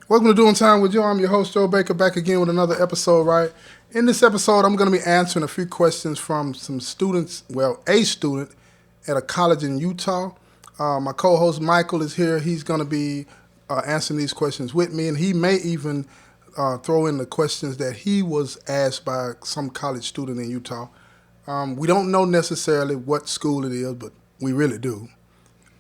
Welcome to Doing Time with Joe. I'm your host, Joe Baker, back again with another episode, right? In this episode, I'm going to be answering a few questions from some students, well, a student at a college in Utah. My co-host, Michael, is here. He's going to be answering these questions with me, and he may even throw in the questions that he was asked by some college student in Utah. We don't know necessarily what school it is, but we really do.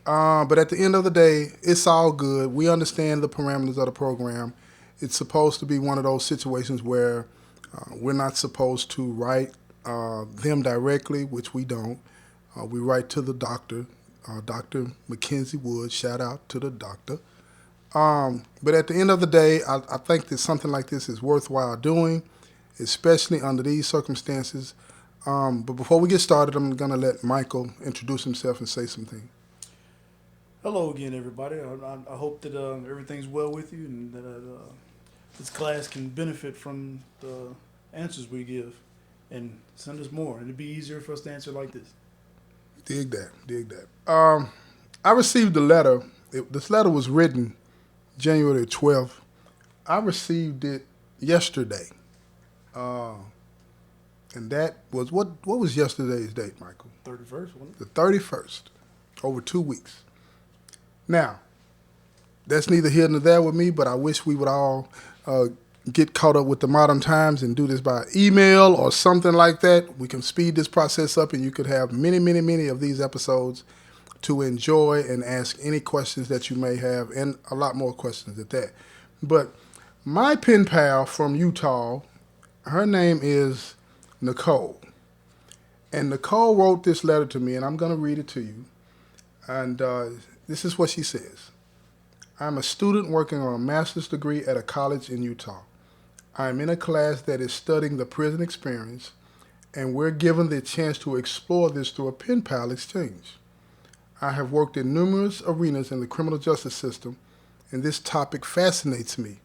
But at the end of the day, it's all good. We understand the parameters of the program. It's supposed to be one of those situations where we're not supposed to write them directly, which we don't. We write to the doctor, Dr. Mackenzie Wood. Shout out to the doctor. But at the end of the day, I think that something like this is worthwhile doing, especially under these circumstances. But before we get started, I'm going to let Michael introduce himself and say something. Hello again, everybody. I hope that everything's well with you and that this class can benefit from the answers we give and send us more. It'd be easier for us to answer like this. Dig that, dig that. I received a letter. This letter was written January 12th. I received it yesterday. And that was, what was yesterday's date, Michael? 31st, wasn't it? The 31st, over 2 weeks. Now, that's neither here nor there with me, but I wish we would all get caught up with the modern times and do this by email or something like that. We can speed this process up and you could have many, many, many of these episodes to enjoy and ask any questions that you may have, and a lot more questions at that. But my pen pal from Utah, her name is Nicole. And Nicole wrote this letter to me, and I'm going to read it to you. And this is what she says. I'm a student working on a master's degree at a college in Utah. I'm in a class that is studying the prison experience, and we're given the chance to explore this through a pen pal exchange. I have worked in numerous arenas in the criminal justice system, and this topic fascinates me.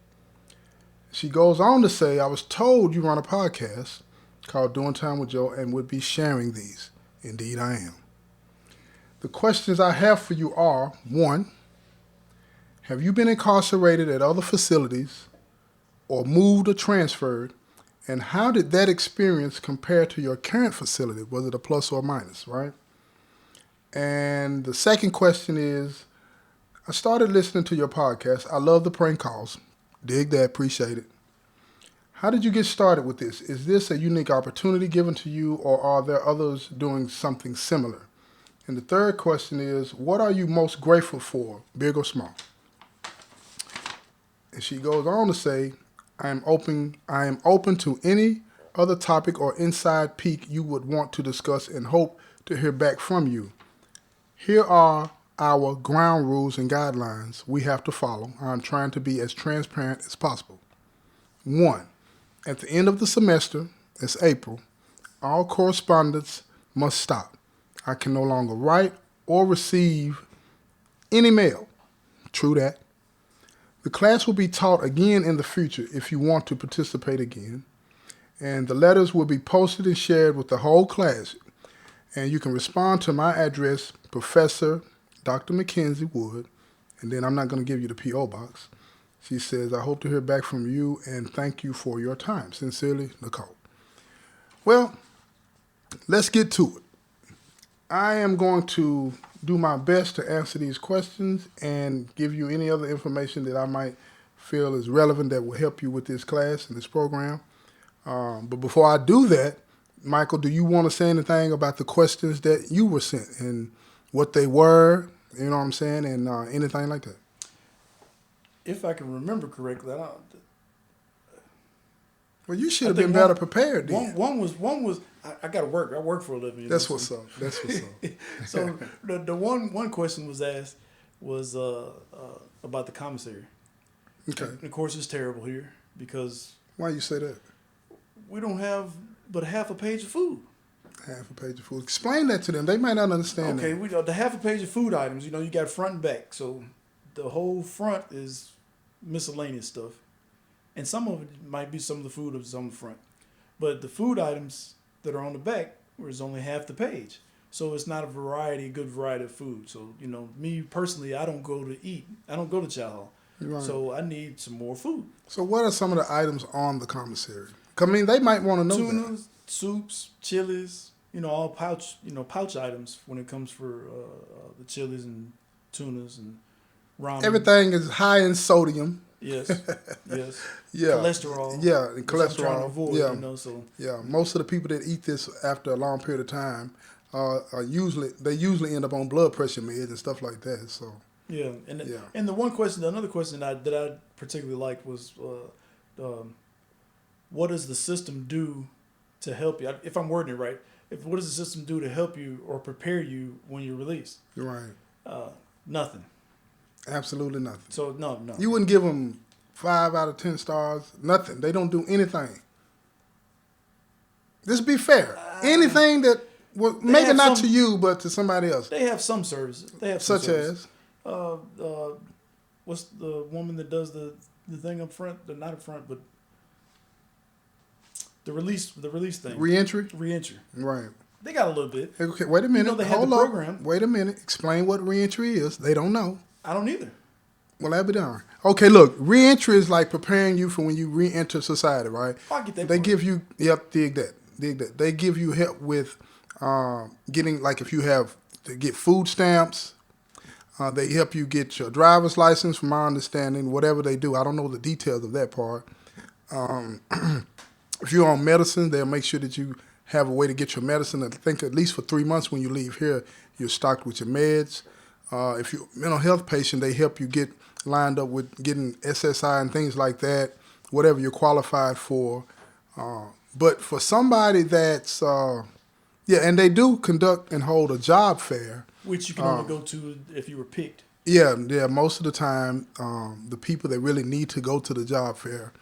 She goes on to say, I was told you run a podcast called Doing Time with Joe and would be sharing these. Indeed, I am. The questions I have for you are, 1, have you been incarcerated at other facilities or moved or transferred, and how did that experience compare to your current facility? Was it a plus or a minus, right? And the second question is, I started listening to your podcast. I love the prank calls. Dig that, appreciate it. How did you get started with this? Is this a unique opportunity given to you, or are there others doing something similar? And the third question is, what are you most grateful for, big or small? And she goes on to say, I am open to any other topic or inside peek you would want to discuss and hope to hear back from you. Here are our ground rules and guidelines we have to follow. I'm trying to be as transparent as possible. 1, at the end of the semester, it's April, all correspondence must stop. I can no longer write or receive any mail. True that. The class will be taught again in the future if you want to participate again. And the letters will be posted and shared with the whole class. And you can respond to my address, Professor Dr. Mackenzie Wood. And then I'm not going to give you the P.O. box. She says, I hope to hear back from you and thank you for your time. Sincerely, Nicole. Well, let's get to it. I am going to do my best to answer these questions and give you any other information that I might feel is relevant that will help you with this class and this program. But before I do that, Michael, do you want to say anything about the questions that you were sent and what they were, you know what I'm saying, and anything like that? If I can remember correctly, Well, you should have been better prepared then. One was I got to work. I work for a living. That's what's up. That's what's up. So the one question was asked was about the commissary. Okay. And of course, it's terrible here because Why you say that? we don't have but half a page of food. Half a page of food. Explain that to them. They might not understand Okay, that. the half a page of food items. You got front and back, so the whole front is miscellaneous stuff, and some of it might be some of the food that's on the front, but the food items that are on the back is only half the page. So it's not a good variety of food. So, me personally, I don't go to eat. I don't go to chow hall. Right. So I need some more food. So what are some of the items on the commissary? 'Cause, I mean, they might want to know that. Tunas, soups, chilies, all pouch items when it comes for the chilies and tunas and ramen. Everything is high in sodium. Yes, yes. Yeah. Cholesterol. Yeah, and which I'm trying to cholesterol. avoid, Yeah. so Yeah, most of the people that eat this after a long period of time are usually end up on blood pressure meds and stuff like that. So yeah. And Yeah. and another question that I particularly liked was, what does the system do to help you? If I'm wording it right, what does the system do to help you or prepare you when you're released? you're right, Nothing. absolutely nothing. So no. You wouldn't give them 5 out of 10 stars. Nothing. They don't do anything. Just be fair. Anything that well, maybe have not some- to you, but to somebody else, They have some services. They have some such services. as What's the woman that does the thing up front? The not up front, but the release thing. reentry. Reentry. Right. They got a little bit. Okay, wait a minute. they have Hold the up. program. Wait a minute. Explain what reentry is. They don't know. I don't either. Well, that'd be darn. Okay, look, reentry is like preparing you for when you reenter society, right? I get that. They part. give you, dig that. They give you help with getting, like if you have to get food stamps, they help you get your driver's license, from my understanding, whatever they do. I don't know the details of that part. If you're on medicine, they'll make sure that you have a way to get your medicine. I think at least for 3 months when you leave here, you're stocked with your meds. If you're a mental health patient, they help you get lined up with getting SSI and things like that, whatever you're qualified for. But for somebody that's, and they do conduct and hold a job fair. Which you can only go to if you were picked. Yeah, most of the time, the people that really need to go to the job fair,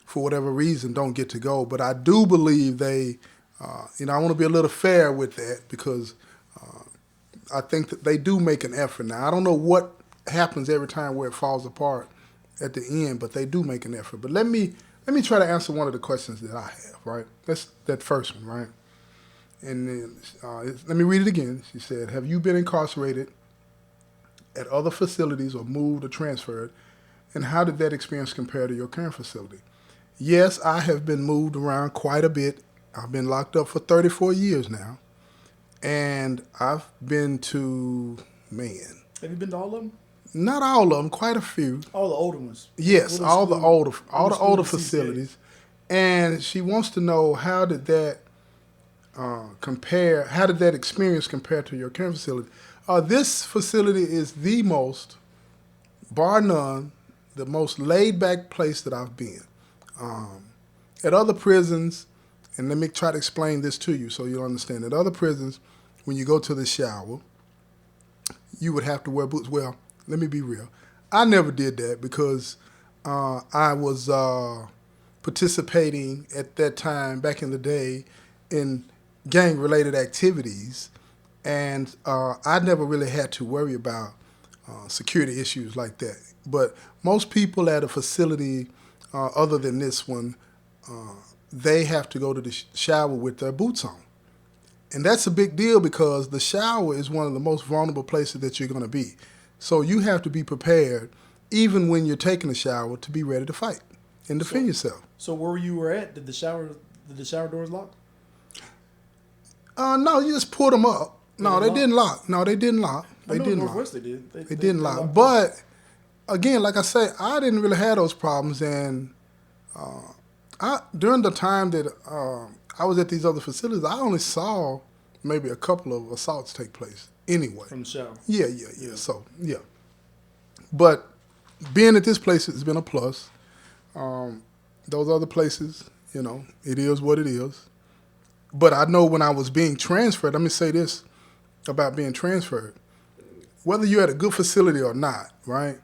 for whatever reason, don't get to go. But I do believe they, I want to be a little fair with that because I think that they do make an effort. Now, I don't know what happens every time where it falls apart at the end, but they do make an effort. But let me try to answer one of the questions that I have, right? That's that first one, right? And then let me read it again. She said, have you been incarcerated at other facilities or moved or transferred? And how did that experience compare to your current facility? Yes, I have been moved around quite a bit. I've been locked up for 34 years now. And I've been to, Have you been to all of them? not all of them, quite a few. All the older ones. Yes, We'll all the exclude- older exclude CCA. facilities. And she wants to know, how did that compare? How did that experience compare to your current facility? This facility is the most, bar none, the most laid back place that I've been. At other prisons, and let me try to explain this to you so you'll understand. At other prisons, when you go to the shower, you would have to wear boots. Well, let me be real. I never did that because I was participating at that time, back in the day, in gang-related activities, and I never really had to worry about security issues like that. But most people at a facility other than this one, they have to go to the shower with their boots on. And that's a big deal because the shower is one of the most vulnerable places that you're going to be. So you have to be prepared, even when you're taking a shower, to be ready to fight and defend yourself. So where you were at, did the shower doors lock? No, you just pulled them up. No, they didn't lock. No, they didn't lock. I They know didn't Northwest lock. they did. They didn't lock. locked But again, like I say, I didn't really have those problems. And during the time that I was at these other facilities, I only saw maybe a couple of assaults take place anyway. from the shower. Yeah. So, yeah. But being at this place has been a plus. Those other places, it is what it is. But I know when I was being transferred, let me say this about being transferred. Whether you're at a good facility or not, right?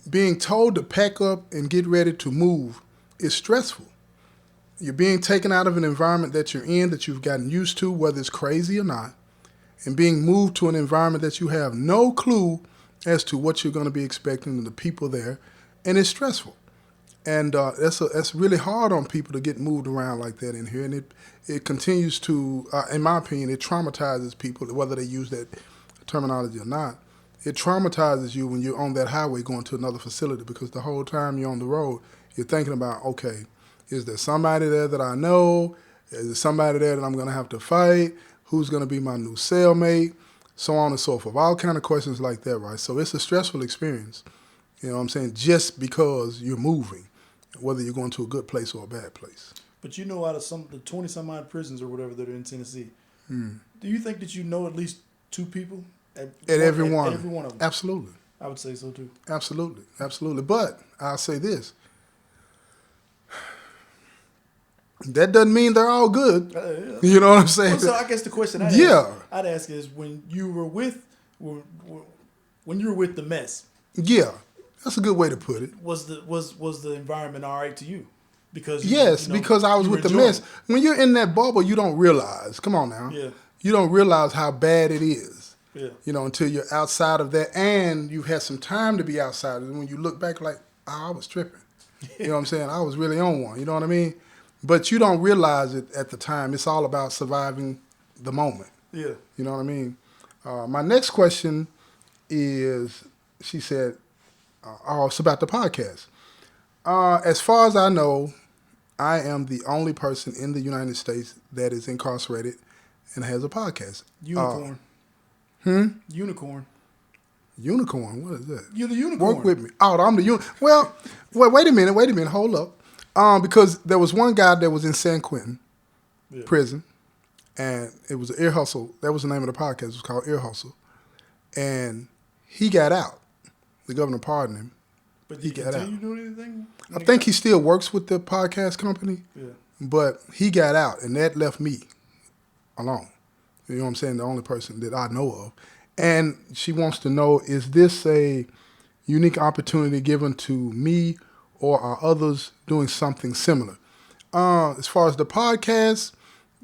Being told to pack up and get ready to move is stressful. You're being taken out of an environment that you're in, that you've gotten used to, whether it's crazy or not, and being moved to an environment that you have no clue as to what you're going to be expecting and the people there, and it's stressful. And that's really hard on people to get moved around like that in here, and it continues to, in my opinion, it traumatizes people, whether they use that terminology or not. it traumatizes you when you're on that highway going to another facility, because the whole time you're on the road, you're thinking about, okay, is there somebody there that I know? Is there somebody there that I'm going to have to fight? Who's going to be my new cellmate? So on and so forth. All kind of questions like that, right? So it's a stressful experience, you know what I'm saying, just because you're moving, whether you're going to a good place or a bad place. But you know, out of the 20 some odd prisons or whatever that are in Tennessee, Hmm. do you think that you know at least 2 people At every one. At every one of them? Absolutely. I would say so too. Absolutely. Absolutely. But I'll say this. That doesn't mean they're all good. Yeah. You know what I'm saying? Well, so I guess the question I'd ask is when you were with the mess, Yeah. That's a good way to put it. was the environment all right to you? Because because I was you with the enjoying mess. When you're in that bubble, you don't realize. Come on now. Yeah. You don't realize how bad it is. Yeah. You know, until you're outside of that, and you've had some time to be outside. And when you look back, like, oh, I was tripping. You know what I'm saying? I was really on one. You know what I mean? But you don't realize it at the time. It's all about surviving the moment. Yeah. You know what I mean? My next question is, she said, it's about the podcast. As far as I know, I am the only person in the United States that is incarcerated and has a podcast. Unicorn. Unicorn. Unicorn? What is that? You're the unicorn. Work with me. Oh, I'm the unicorn. Well, wait a minute. Hold up. Because there was one guy that was in San Quentin prison, and it was Ear Hustle. That was the name of the podcast. It was called Ear Hustle. And he got out. The governor pardoned him. But he continue doing anything? I think he still works with the podcast company. Yeah. But he got out, and that left me alone. You know what I'm saying? The only person that I know of. And she wants to know, is this a unique opportunity given to me, or are others doing something similar? As far as the podcast,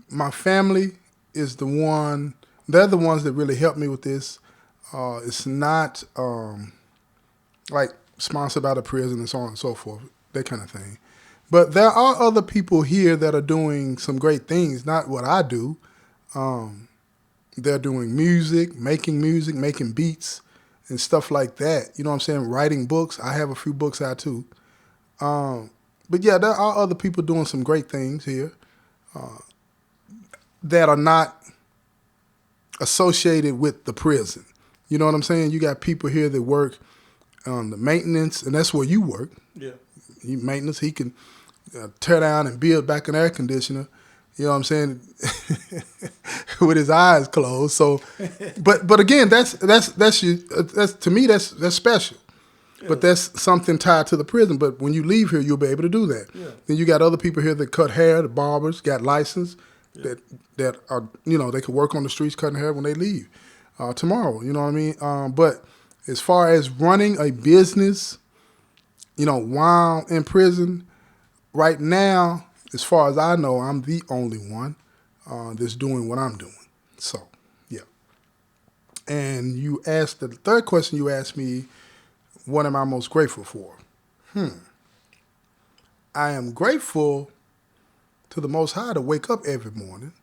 my family is they're the ones that really helped me with this. It's not like sponsored by the prison and so on and so forth, that kind of thing. But there are other people here that are doing some great things, not what I do. They're doing music, making beats and stuff like that. You know what I'm saying? Writing books. I have a few books out too. But yeah, there are other people doing some great things here that are not associated with the prison. You know what I'm saying? You got people here that work on the maintenance, and that's where you work. Yeah. Maintenance, he can tear down and build back an air conditioner. You know what I'm saying? With his eyes closed. So, but again, that's to me that's special. Yeah. But that's something tied to the prison. But when you leave here, you'll be able to do that. Yeah. Then you got other people here that cut hair, the barbers, got license, that are, they can work on the streets cutting hair when they leave tomorrow. You know what I mean? But as far as running a business, while in prison, right now, as far as I know, I'm the only one that's doing what I'm doing. So, yeah. And you asked, the third question you asked me, what am I most grateful for? I am grateful to the Most High to wake up every morning.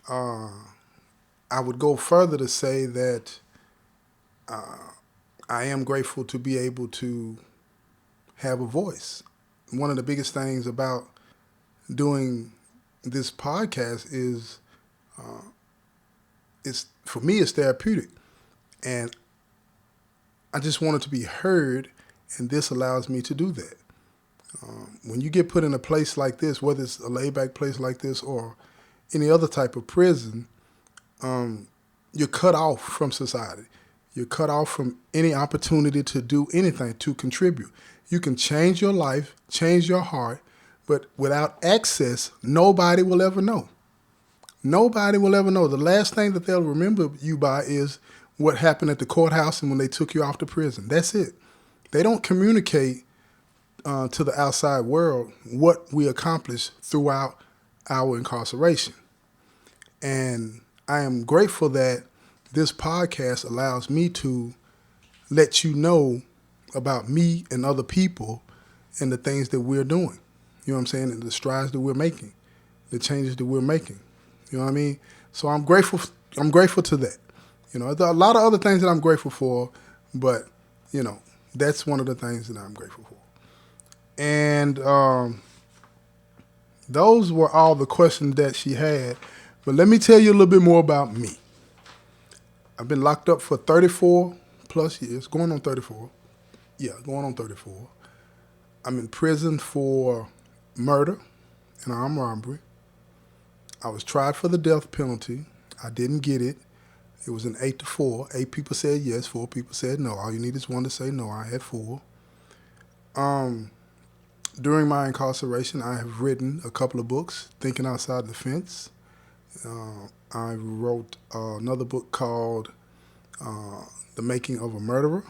I would go further to say that I am grateful to be able to have a voice. One of the biggest things about doing this podcast is, for me, it's therapeutic. And I just wanted to be heard, and this allows me to do that. When you get put in a place like this, whether it's a laid-back place like this or any other type of prison, you're cut off from society. You're cut off from any opportunity to do anything, to contribute. You can change your life, change your heart, but without access, nobody will ever know. Nobody will ever know. The last thing that they'll remember you by is what happened at the courthouse and when they took you off to prison. That's it. They don't communicate to the outside world what we accomplished throughout our incarceration. And I am grateful that this podcast allows me to let you know about me and other people and the things that we're doing. You know what I'm saying? And the strides that we're making, the changes that we're making. You know what I mean? So I'm grateful to that. You know, there are a lot of other things that I'm grateful for, but, you know, that's one of the things that I'm grateful for. And those were all the questions that she had. But let me tell you a little bit more about me. I've been locked up for 34 plus years, going on 34. Yeah, going on 34. I'm in prison for murder and armed robbery. I was tried for the death penalty. I didn't get it. It was an 8-4. 8 people said yes, 4 people said no. All you need is one to say no. I had 4. During my incarceration, I have written a couple of books, Thinking Outside the Fence. I wrote another book called The Making of a Murderer,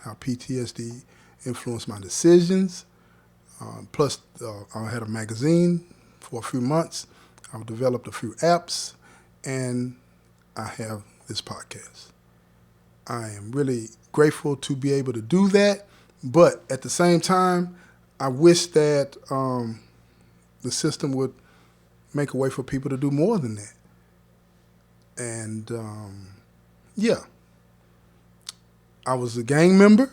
How PTSD Influenced My Decisions. Plus, I had a magazine for a few months. I've developed a few apps, and I have this podcast. I am really grateful to be able to do that, but at the same time, I wish that the system would make a way for people to do more than that. And yeah, I was a gang member,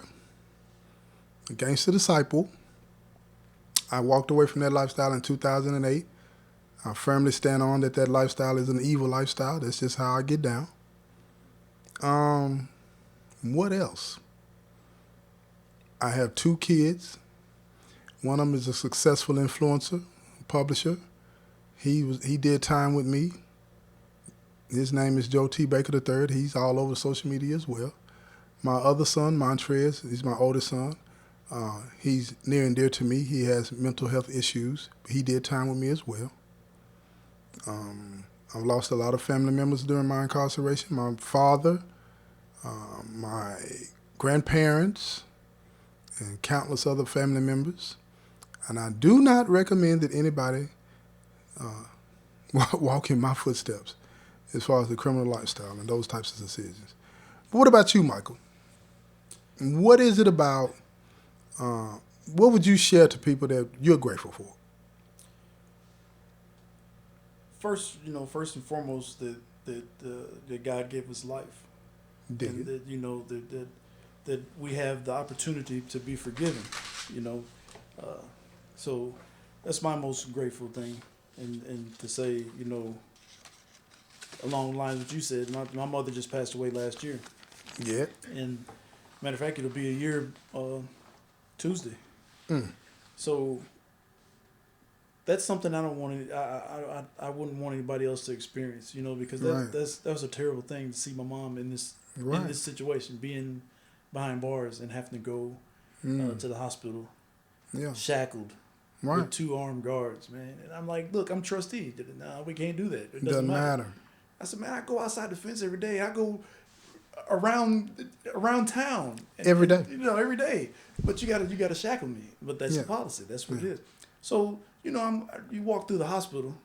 a gangster disciple. I walked away from that lifestyle in 2008. I firmly stand on that lifestyle is an evil lifestyle. That's just how I get down. What else? I have 2 kids. One of them is a successful influencer, publisher. He did time with me. His name is Joe T. Baker III. He's all over social media as well. My other son, Montrez, he's my oldest son. He's near and dear to me. He has mental health issues. He did time with me as well. I've lost a lot of family members during my incarceration. My father, my grandparents, and countless other family members. And I do not recommend that anybody walk in my footsteps as far as the criminal lifestyle and those types of decisions. But what about you, Michael? What is it about, what would you share to people that you're grateful for? First and foremost, that God gave us life. Did and you? that we have the opportunity to be forgiven. So that's my most grateful thing, and to say, along the lines of what you said, my mother just passed away last year. Yeah. And matter of fact, it'll be a year Tuesday. Mm. So that's something I don't want to. I wouldn't want anybody else to experience, because Right. that was a terrible thing to see my mom in this situation, being behind bars and having to go to the hospital, Yeah. shackled Right. with 2 armed guards, man. And I'm like, look, I'm trustee. No, we can't do that. It Doesn't matter. I said, man, I go outside the fence every day. I go around town Every day. every day. But you gotta shackle me. But that's Yeah. the policy. That's what it is. So you walk through the hospital,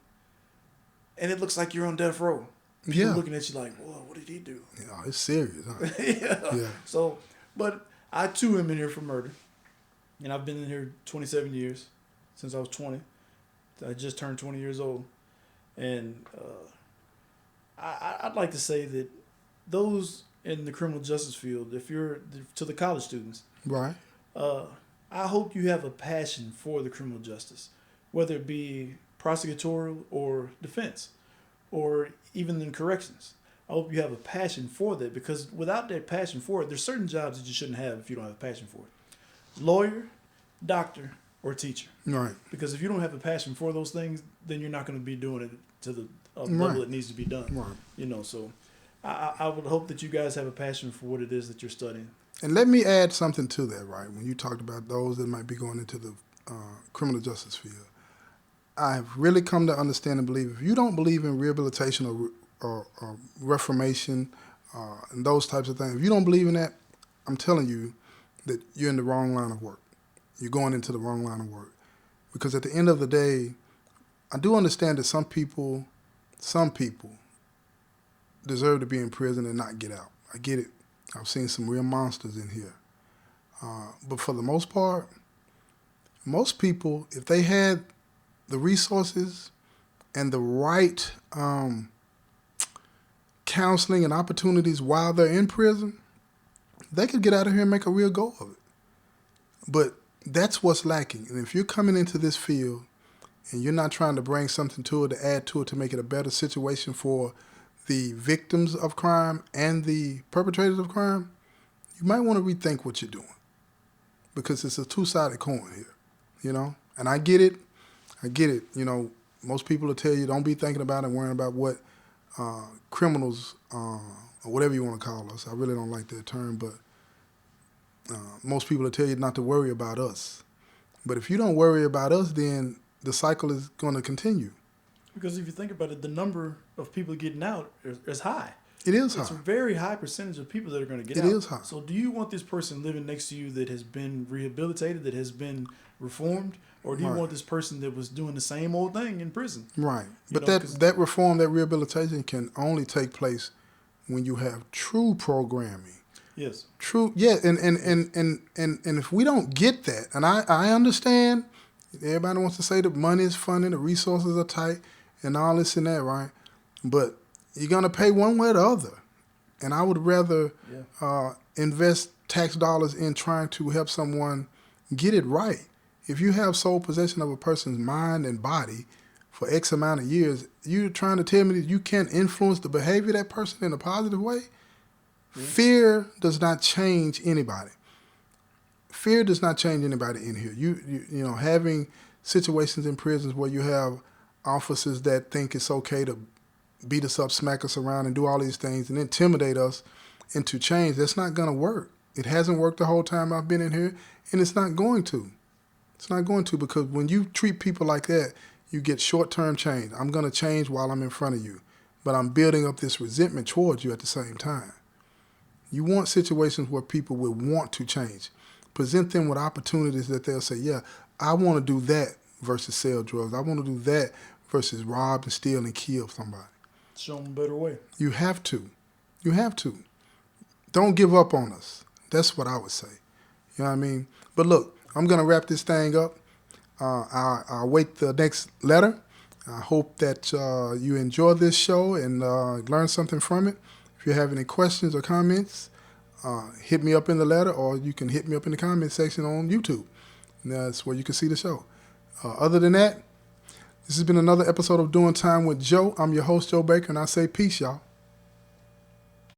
and it looks like you're on death row. People Yeah. looking at you like, whoa, what did he do? Yeah, it's serious. Huh? Yeah. Yeah. So, but I too am in here for murder, and I've been in here 27 years since I was 20. I just turned 20 years old, and I'd like to say that those in the criminal justice field, if you're to the college students, Right. I hope you have a passion for the criminal justice, whether it be prosecutorial or defense, or even in corrections. I hope you have a passion for that, because without that passion for it, there's certain jobs that you shouldn't have if you don't have a passion for it. Lawyer, doctor, or teacher. Right. Because if you don't have a passion for those things, then you're not going to be doing it to the level it needs to be done. Right. So I would hope that you guys have a passion for what it is that you're studying. And let me add something to that, right? When you talked about those that might be going into the criminal justice field, I have really come to understand and believe if you don't believe in rehabilitation or reformation and those types of things, if you don't believe in that, I'm telling you that you're in the wrong line of work. You're going into the wrong line of work. Because at the end of the day, I do understand that some people deserve to be in prison and not get out. I get it. I've seen some real monsters in here. But for the most part, most people, if they had the resources and the right counseling and opportunities while they're in prison, they could get out of here and make a real go of it. But that's what's lacking. And if you're coming into this field and you're not trying to bring something to it, to add to it, to make it a better situation for the victims of crime and the perpetrators of crime, you might want to rethink what you're doing, because it's a two-sided coin here, you know? And I get it. You know, most people will tell you don't be thinking about and worrying about what criminals, or whatever you want to call us. I really don't like that term, but most people will tell you not to worry about us. But if you don't worry about us, then the cycle is going to continue. Because if you think about it, the number of people getting out is high. It is It's high. a very high percentage of people that are going to get out. It is high. So do you want this person living next to you that has been rehabilitated, that has been reformed? Or do you Right. want this person that was doing the same old thing in prison? Right. You But know, that reform, that rehabilitation can only take place when you have true programming. Yes. True, yeah, and if we don't get that, and I understand, everybody wants to say that money is funding, the resources are tight, and all this and that, right? But you're gonna pay one way or the other, and I would rather invest tax dollars in trying to help someone get it right. If you have sole possession of a person's mind and body for X amount of years, you're trying to tell me that you can't influence the behavior of that person in a positive way? Fear does not change anybody. Fear does not change anybody in here. You know, having situations in prisons where you have officers that think it's okay to beat us up, smack us around, and do all these things and intimidate us into change, that's not going to work. It hasn't worked the whole time I've been in here, and it's not going to. It's not going to, because when you treat people like that, you get short-term change. I'm going to change while I'm in front of you, but I'm building up this resentment towards you at the same time. You want situations where people will want to change. Present them with opportunities that they'll say, yeah, I want to do that versus sell drugs. I want to do that versus rob and steal and kill somebody. Show them a better way. You have to. You have to. Don't give up on us. That's what I would say. You know what I mean? But look, I'm going to wrap this thing up. I'll wait the next letter. I hope that you enjoy this show and learn something from it. If you have any questions or comments, hit me up in the letter, or you can hit me up in the comment section on YouTube. And that's where you can see the show. Other than that, this has been another episode of Doing Time with Joe. I'm your host, Joe Baker, and I say peace, y'all.